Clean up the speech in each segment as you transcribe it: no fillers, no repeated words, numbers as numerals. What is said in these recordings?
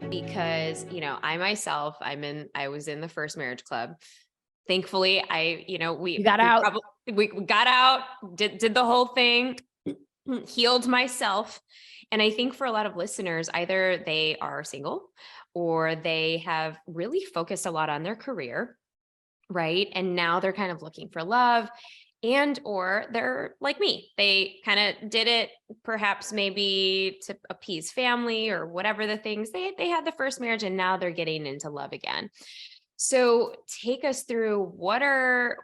because, I was in the first marriage club. Thankfully, You got we out. probably, we got out, did the whole thing, healed myself. And I think for a lot of listeners, either they are single or they have really focused a lot on their career, right? And now they're kind of looking for love, and or they're like me. They kind of did it perhaps maybe to appease family or whatever the things. They had the first marriage and now they're getting into love again. So take us through what are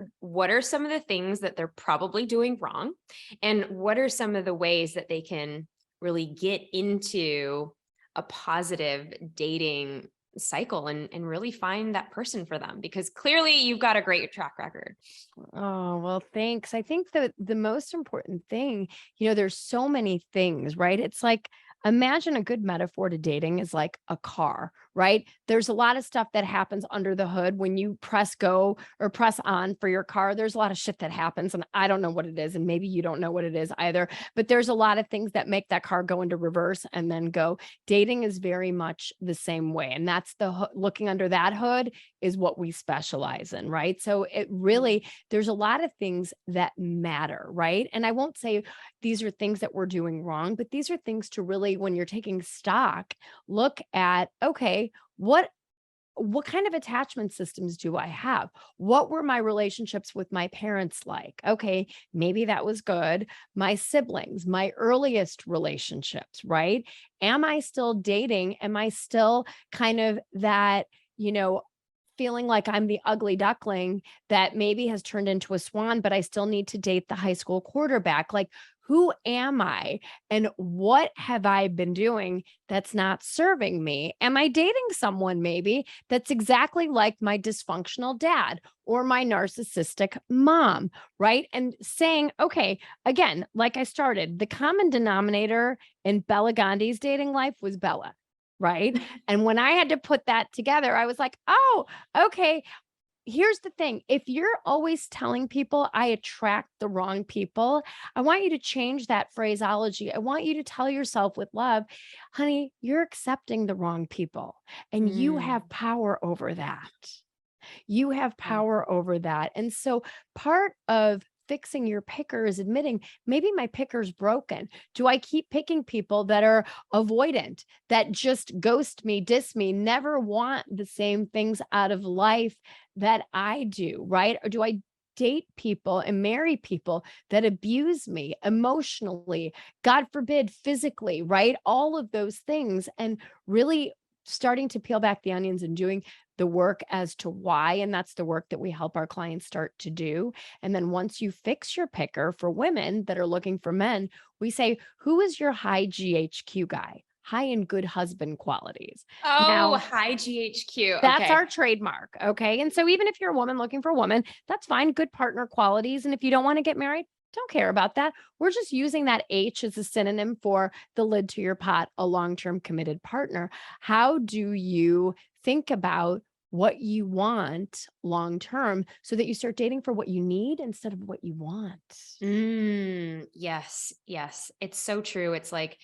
some of the things that they're probably doing wrong, and what are some of the ways that they can really get into a positive dating cycle and really find that person for them, because clearly you've got a great track record. Oh, well, thanks. I think the most important thing, there's so many things, right? It's like, imagine a good metaphor to dating is like a car, right? There's a lot of stuff that happens under the hood when you press go or press on for your car. There's a lot of shit that happens, and I don't know what it is, and maybe you don't know what it is either, but there's a lot of things that make that car go into reverse and then go. Dating is very much the same way. And that's looking under that hood is what we specialize in, right? So it really, there's a lot of things that matter, right? And I won't say these are things that we're doing wrong, but these are things to really, when you're taking stock, look at, okay, what kind of attachment systems do I have? What were my relationships with my parents like? Okay, maybe that was good. My siblings, my earliest relationships, right? Am I still dating? Am I still kind of that, you know, feeling like I'm the ugly duckling that maybe has turned into a swan, but I still need to date the high school quarterback? Like, who am I? And what have I been doing that's not serving me? Am I dating someone maybe that's exactly like my dysfunctional dad or my narcissistic mom, right? And saying, okay, again, like I started, the common denominator in Bela Gandhi's dating life was Bella, right? And when I had to put that together, I was like, oh, okay. Here's the thing. If you're always telling people I attract the wrong people, I want you to change that phraseology. I want you to tell yourself with love, honey, you're accepting the wrong people and you Mm, have power over that. You have yeah. power over that. And so part of fixing your picker is admitting maybe my picker's broken. Do I keep picking people that are avoidant, that just ghost me, diss me, never want the same things out of life that I do, right? Or do I date people and marry people that abuse me emotionally, God forbid, physically, right? All of those things. And really starting to peel back the onions and doing the work as to why. And that's the work that we help our clients start to do. And then once you fix your picker for women that are looking for men, we say, who is your high GHQ guy? High and good husband qualities. Oh, Now, hi GHQ. that's Okay. our trademark. Okay. And so even if you're a woman looking for a woman, that's fine. Good partner qualities. And if you don't want to get married, don't care about that. We're just using that H as a synonym for the lid to your pot, a long term committed partner. How do you think about what you want long term so that you start dating for what you need instead of what you want? Yes, yes. It's so true. It's like,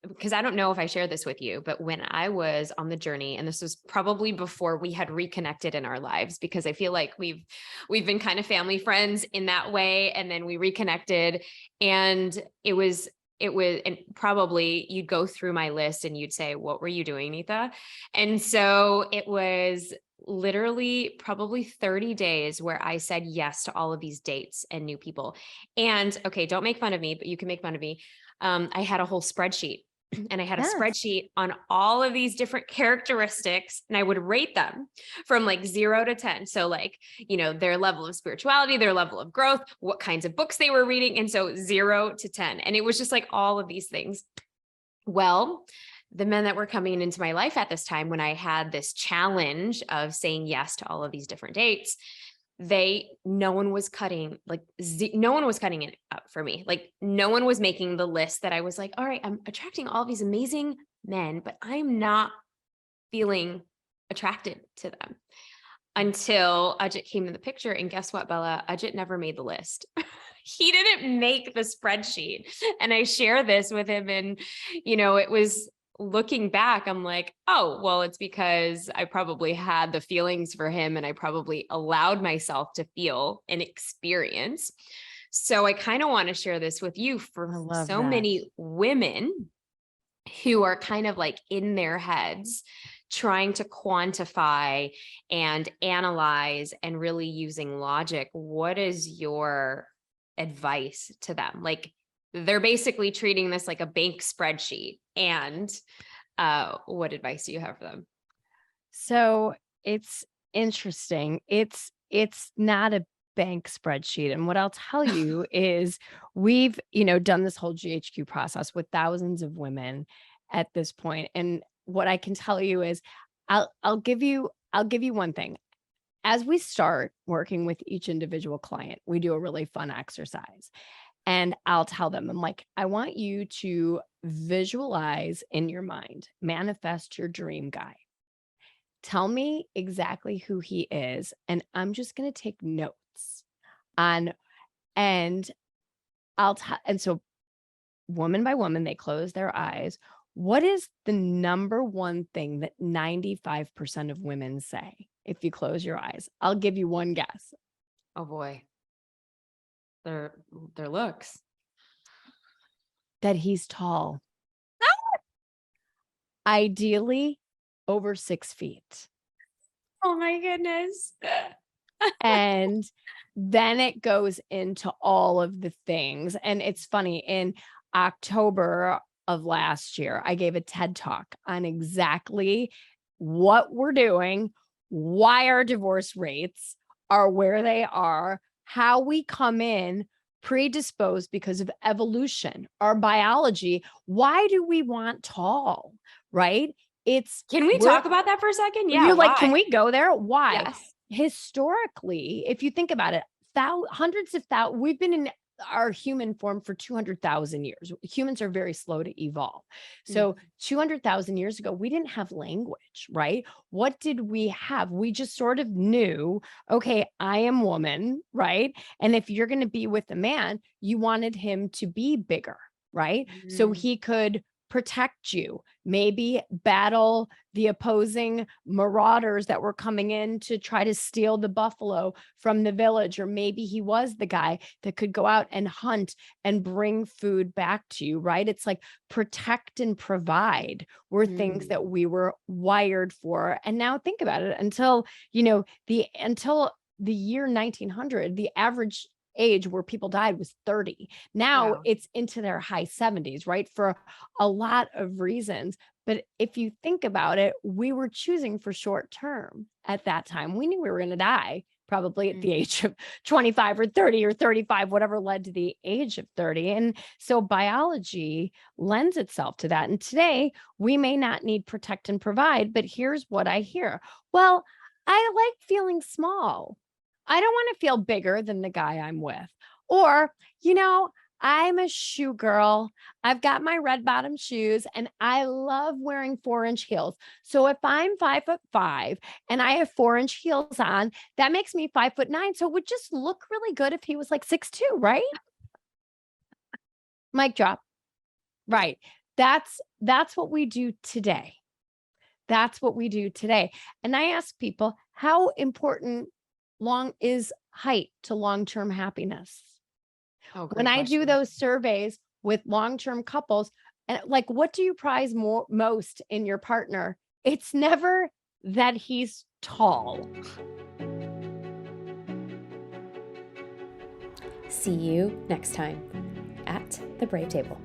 because I don't know if I shared this with you, but when I was on the journey, and this was probably before we had reconnected in our lives, because I feel like we've been kind of family friends in that way, and then we reconnected, and and probably you'd go through my list and you'd say, "What were you doing, Nita?" And so it was literally probably 30 days where I said yes to all of these dates and new people. And okay, don't make fun of me, but you can make fun of me. I had a whole spreadsheet, and I had a Yes. spreadsheet on all of these different characteristics, and I would rate them from like 0 to 10. So like, their level of spirituality, their level of growth, what kinds of books they were reading. And so 0 to 10. And it was just like all of these things. Well, the men that were coming into my life at this time, when I had this challenge of saying yes to all of these different dates, no one was cutting, like no one was cutting it up for me. Like no one was making the list that I was like, all right, I'm attracting all these amazing men, but I'm not feeling attracted to them, until Ajit came in the picture. And guess what, Bella? Ajit never made the list. He didn't make the spreadsheet. And I share this with him. And, it was looking back, I'm like, oh, well, it's because I probably had the feelings for him and I probably allowed myself to feel and experience. So I kind of want to share this with you I for love so that. many women who are kind of like in their heads trying to quantify and analyze and really using logic. What is your advice to them? Like, they're basically treating this like a bank spreadsheet. And what advice do you have for them? So it's interesting. It's not a bank spreadsheet. And what I'll tell you is we've, done this whole GHQ process with thousands of women at this point. And what I can tell you is I'll give you one thing. As we start working with each individual client, we do a really fun exercise. And I'll tell them, I'm like, I want you to visualize in your mind, manifest your dream guy. Tell me exactly who he is, and I'm just gonna take notes on and I'll tell and so woman by woman, they close their eyes. What is the number one thing that 95% of women say if you close your eyes? I'll give you one guess. Oh boy, their their looks. That he's tall, ideally over 6 feet. Oh my goodness. And then it goes into all of the things. And it's funny, in October of last year, I gave a TED talk on exactly what we're doing, why our divorce rates are where they are, how we come in predisposed because of evolution, our biology. Why do we want tall? Right? It's Can we we're talk about that for a second? Yeah, you're like, can why? we go there? Why? Yes. Historically, if you think about it, hundreds of thousands, we've been in our human form for 200,000 years. Humans are very slow to evolve. Mm. So 200,000 years ago, we didn't have language, right? What did we have? We just sort of knew, okay, I am woman, right? And if you're going to be with a man, you wanted him to be bigger, right? So Mm. he could protect you, maybe battle the opposing marauders that were coming in to try to steal the buffalo from the village. Or maybe he was the guy that could go out and hunt and bring food back to you, right? It's like protect and provide were things Mm. that we were wired for. And now think about it, until, until the year 1900, the average age where people died was 30. Now Wow. it's into their high 70s, right? For a lot of reasons. But if you think about it, we were choosing for short term at that time. We knew we were going to die probably at Mm. the age of 25 or 30 or 35, whatever led to the age of 30. And so biology lends itself to that. And today we may not need protect and provide, but here's what I hear. Well, I like feeling small. I don't want to feel bigger than the guy I'm with. Or, I'm a shoe girl. I've got my red bottom shoes and I love wearing 4-inch heels. So if I'm 5'5" and I have 4-inch heels on, that makes me 5'9". So it would just look really good if he was like 6'2", right? Mic drop. Right. That's what we do today. That's what we do today. And I ask people, how important long is height to long-term happiness? Oh, When great I do question. those surveys with long-term couples, and like, what do you prize most in your partner? It's never that he's tall. See you next time at the Brave Table.